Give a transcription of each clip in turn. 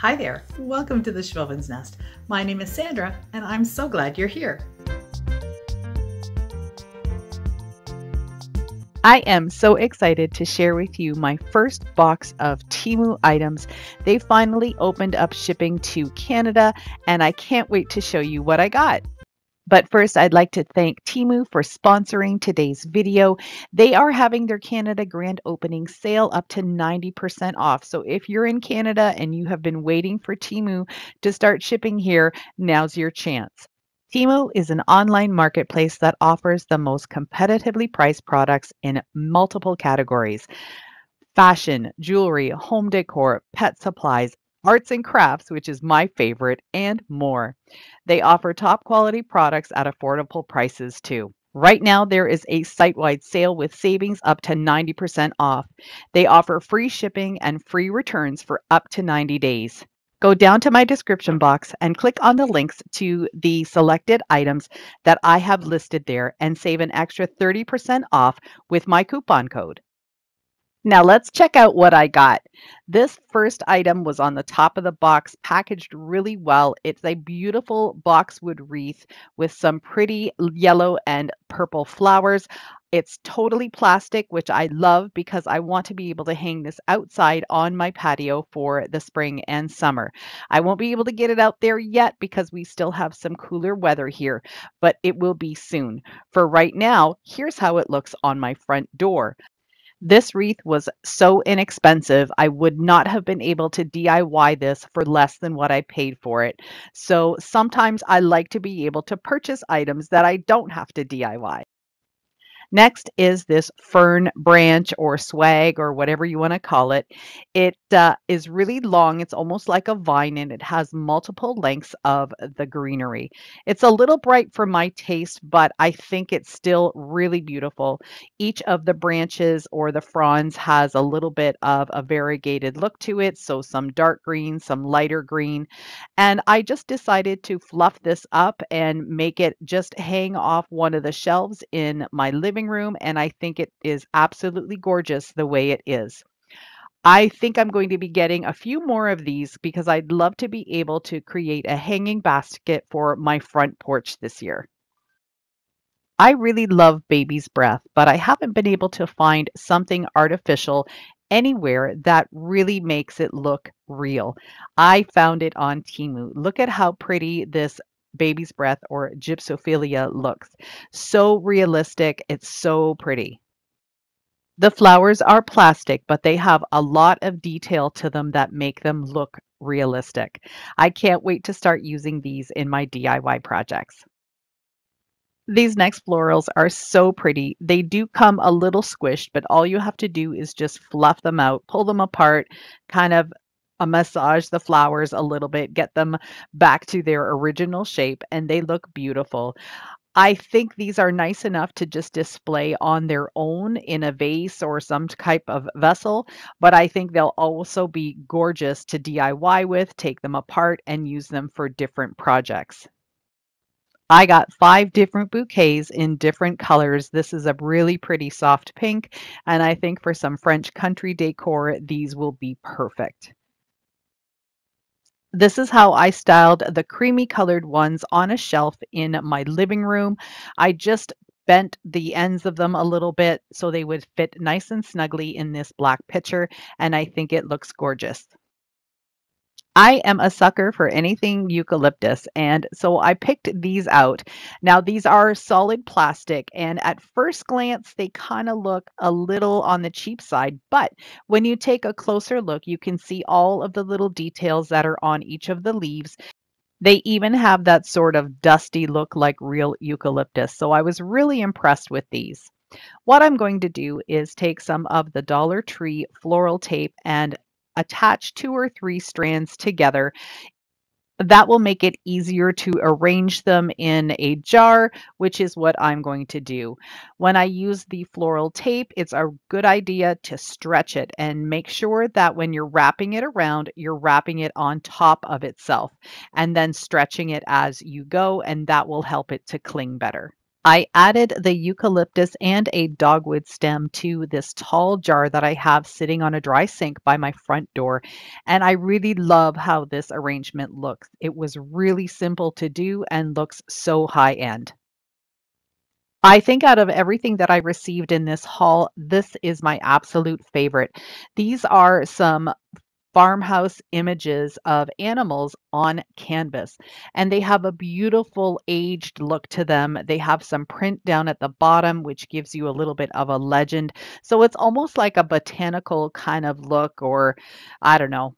Hi there, welcome to the Schwowin's Nest. My name is Sandra and I'm so glad you're here. I am so excited to share with you my first box of Temu items. They finally opened up shipping to Canada and I can't wait to show you what I got. But first, I'd like to thank Temu for sponsoring today's video. They are having their Canada grand opening sale up to 90% off. So if you're in Canada and you have been waiting for Temu to start shipping here, now's your chance. Temu is an online marketplace that offers the most competitively priced products in multiple categories: fashion, jewelry, home decor, pet supplies, arts and crafts, which is my favorite, and more. They offer top quality products at affordable prices too. Right now, there is a site-wide sale with savings up to 90% off. They offer free shipping and free returns for up to 90 days. Go down to my description box and click on the links to the selected items that I have listed there and save an extra 30% off with my coupon code. Now let's check out what I got. This first item was on the top of the box, packaged really well. It's a beautiful boxwood wreath with some pretty yellow and purple flowers. It's totally plastic, which I love because I want to be able to hang this outside on my patio for the spring and summer. I won't be able to get it out there yet because we still have some cooler weather here, but it will be soon. For right now, here's how it looks on my front door. This wreath was so inexpensive, I would not have been able to DIY this for less than what I paid for it. So sometimes I like to be able to purchase items that I don't have to DIY. Next is this fern branch or swag or whatever you want to call it. It is really long. It's almost like a vine and it has multiple lengths of the greenery. It's a little bright for my taste, but I think it's still really beautiful. Each of the branches or the fronds has a little bit of a variegated look to it. So some dark green, some lighter green. And I just decided to fluff this up and make it just hang off one of the shelves in my living room, and I think it is absolutely gorgeous the way it is. I think I'm going to be getting a few more of these because I'd love to be able to create a hanging basket for my front porch this year. I really love baby's breath, but I haven't been able to find something artificial anywhere that really makes it look real. I found it on Temu. Look at how pretty this baby's breath or gypsophilia looks. So realistic. It's so pretty. The flowers are plastic, but they have a lot of detail to them that make them look realistic. I can't wait to start using these in my DIY projects. These next florals are so pretty. They do come a little squished, but all you have to do is just fluff them out, pull them apart, kind of massage the flowers a little bit, get them back to their original shape, and they look beautiful. I think these are nice enough to just display on their own in a vase or some type of vessel, but I think they'll also be gorgeous to DIY with, take them apart, and use them for different projects. I got 5 different bouquets in different colors. This is a really pretty soft pink, and I think for some French country decor, these will be perfect. This is how I styled the creamy colored ones on a shelf in my living room. I just bent the ends of them a little bit so they would fit nice and snugly in this black pitcher, and I think it looks gorgeous. I am a sucker for anything eucalyptus, and so I picked these out. Now, these are solid plastic, and at first glance, they kind of look a little on the cheap side, but when you take a closer look, you can see all of the little details that are on each of the leaves. They even have that sort of dusty look like real eucalyptus, so I was really impressed with these. What I'm going to do is take some of the Dollar Tree floral tape and attach 2 or 3 strands together. That will make it easier to arrange them in a jar, which is what I'm going to do. When I use the floral tape, it's a good idea to stretch it and make sure that when you're wrapping it around, you're wrapping it on top of itself and then stretching it as you go, and that will help it to cling better. I added the eucalyptus and a dogwood stem to this tall jar that I have sitting on a dry sink by my front door. And I really love how this arrangement looks. It was really simple to do and looks so high end. I think out of everything that I received in this haul, this is my absolute favorite. These are some farmhouse images of animals on canvas, and they have a beautiful aged look to them. They have some print down at the bottom, which gives you a little bit of a legend. So it's almost like a botanical kind of look, or I don't know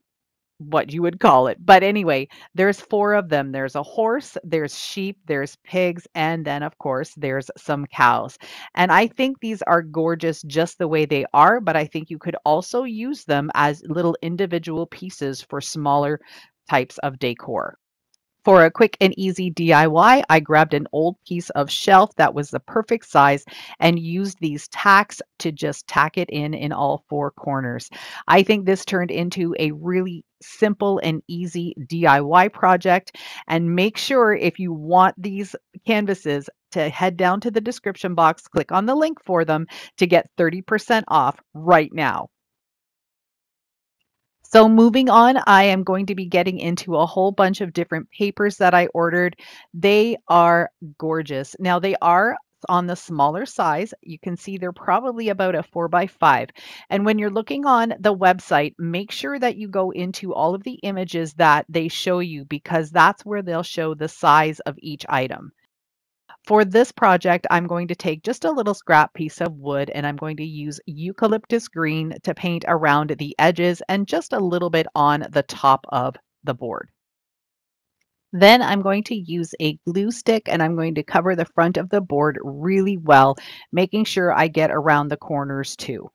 what you would call it. But anyway, there's four of them. There's a horse, there's sheep, there's pigs, and then of course there's some cows. And I think these are gorgeous just the way they are, but I think you could also use them as little individual pieces for smaller types of decor. For a quick and easy DIY, I grabbed an old piece of shelf that was the perfect size and used these tacks to just tack it in all four corners. I think this turned into a really simple and easy DIY project. And make sure if you want these canvases to head down to the description box, click on the link for them to get 30% off right now. So moving on, I am going to be getting into a whole bunch of different papers that I ordered. They are gorgeous. Now they are on the smaller size. You can see they're probably about a 4 by 5. And when you're looking on the website, make sure that you go into all of the images that they show you, because that's where they'll show the size of each item. For this project, I'm going to take just a little scrap piece of wood and I'm going to use eucalyptus green to paint around the edges and just a little bit on the top of the board. Then I'm going to use a glue stick and I'm going to cover the front of the board really well, making sure I get around the corners too.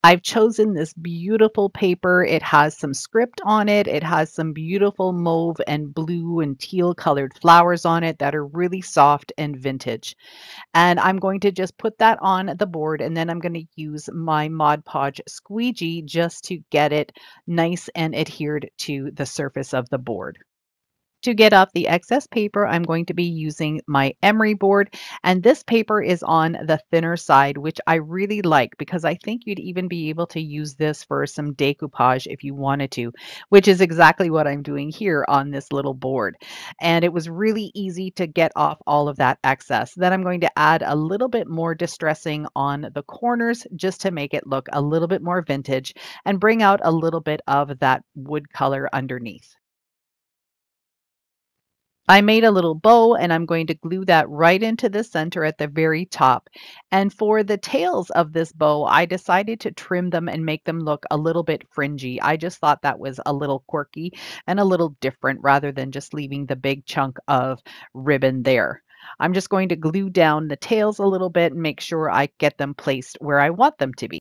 I've chosen this beautiful paper. It has some script on it. It has some beautiful mauve and blue and teal colored flowers on it that are really soft and vintage. And I'm going to just put that on the board, and then I'm going to use my Mod Podge squeegee just to get it nice and adhered to the surface of the board. To get off the excess paper, I'm going to be using my emery board, and this paper is on the thinner side, which I really like because I think you'd even be able to use this for some decoupage if you wanted to, which is exactly what I'm doing here on this little board. And it was really easy to get off all of that excess. Then I'm going to add a little bit more distressing on the corners just to make it look a little bit more vintage and bring out a little bit of that wood color underneath. I made a little bow and I'm going to glue that right into the center at the very top. And for the tails of this bow, I decided to trim them and make them look a little bit fringy. I just thought that was a little quirky and a little different rather than just leaving the big chunk of ribbon there. I'm just going to glue down the tails a little bit and make sure I get them placed where I want them to be.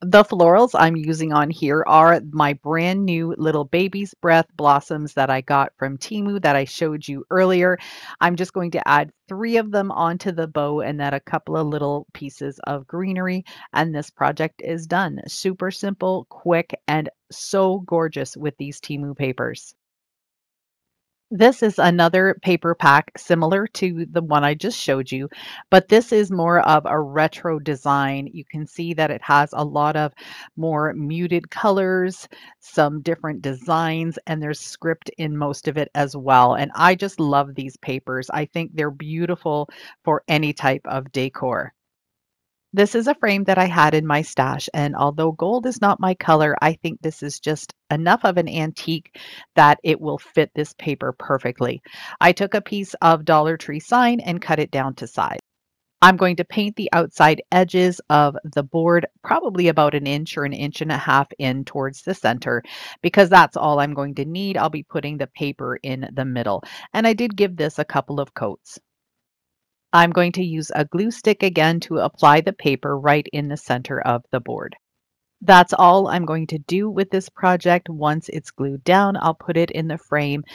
The florals I'm using on here are my brand new little baby's breath blossoms that I got from Temu that I showed you earlier. I'm just going to add 3 of them onto the bow and then a couple of little pieces of greenery, and this project is done. Super simple, quick, and so gorgeous with these Temu papers. This is another paper pack similar to the one I just showed you, but this is more of a retro design. You can see that it has a lot of more muted colors, some different designs, and there's script in most of it as well. And I just love these papers. I think they're beautiful for any type of decor. This is a frame that I had in my stash, and although gold is not my color, I think this is just enough of an antique that it will fit this paper perfectly. I took a piece of Dollar Tree sign and cut it down to size. I'm going to paint the outside edges of the board probably about an inch or an inch and a half in towards the center because that's all I'm going to need. I'll be putting the paper in the middle, and I did give this a couple of coats. I'm going to use a glue stick again to apply the paper right in the center of the board. That's all I'm going to do with this project. Once it's glued down, I'll put it in the frame.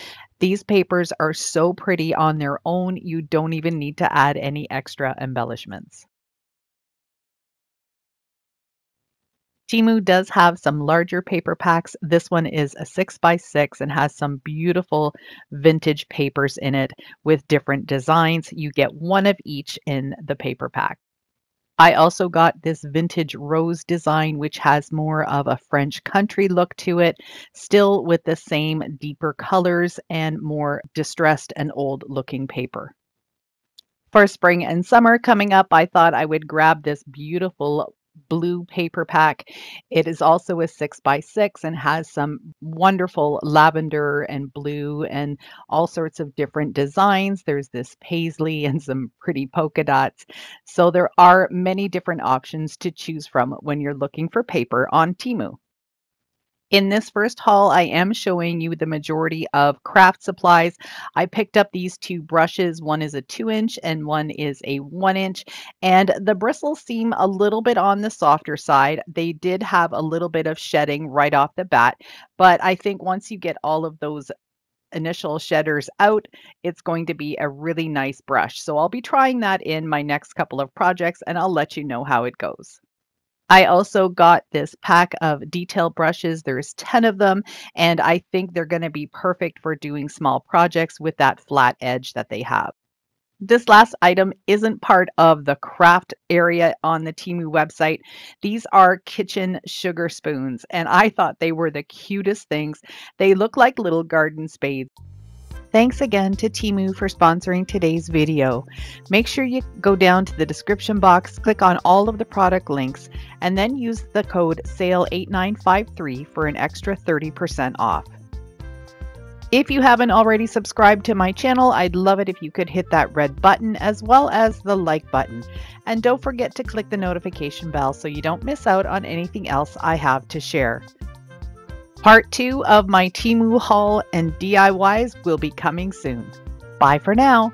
These papers are so pretty on their own, you don't even need to add any extra embellishments. Temu does have some larger paper packs. This one is a 6x6 and has some beautiful vintage papers in it with different designs. You get one of each in the paper pack. I also got this vintage rose design, which has more of a French country look to it, still with the same deeper colors and more distressed and old looking paper. For spring and summer coming up, I thought I would grab this beautiful blue paper pack. It is also a 6x6 and has some wonderful lavender and blue and all sorts of different designs. There's this paisley and some pretty polka dots. So there are many different options to choose from when you're looking for paper on Temu. In this first haul, I am showing you the majority of craft supplies. I picked up these two brushes. One is a 2-inch and one is a 1-inch. And the bristles seem a little bit on the softer side. They did have a little bit of shedding right off the bat. But I think once you get all of those initial shedders out, it's going to be a really nice brush. So I'll be trying that in my next couple of projects and I'll let you know how it goes. I also got this pack of detail brushes. There's 10 of them, and I think they're going to be perfect for doing small projects with that flat edge that they have. This last item isn't part of the craft area on the Temu website. These are kitchen sugar spoons, and I thought they were the cutest things. They look like little garden spades. Thanks again to Temu for sponsoring today's video. Make sure you go down to the description box, click on all of the product links, and then use the code SALE8953 for an extra 30% off. If you haven't already subscribed to my channel, I'd love it if you could hit that red button as well as the like button. And don't forget to click the notification bell so you don't miss out on anything else I have to share. Part 2 of my Temu haul and DIYs will be coming soon. Bye for now.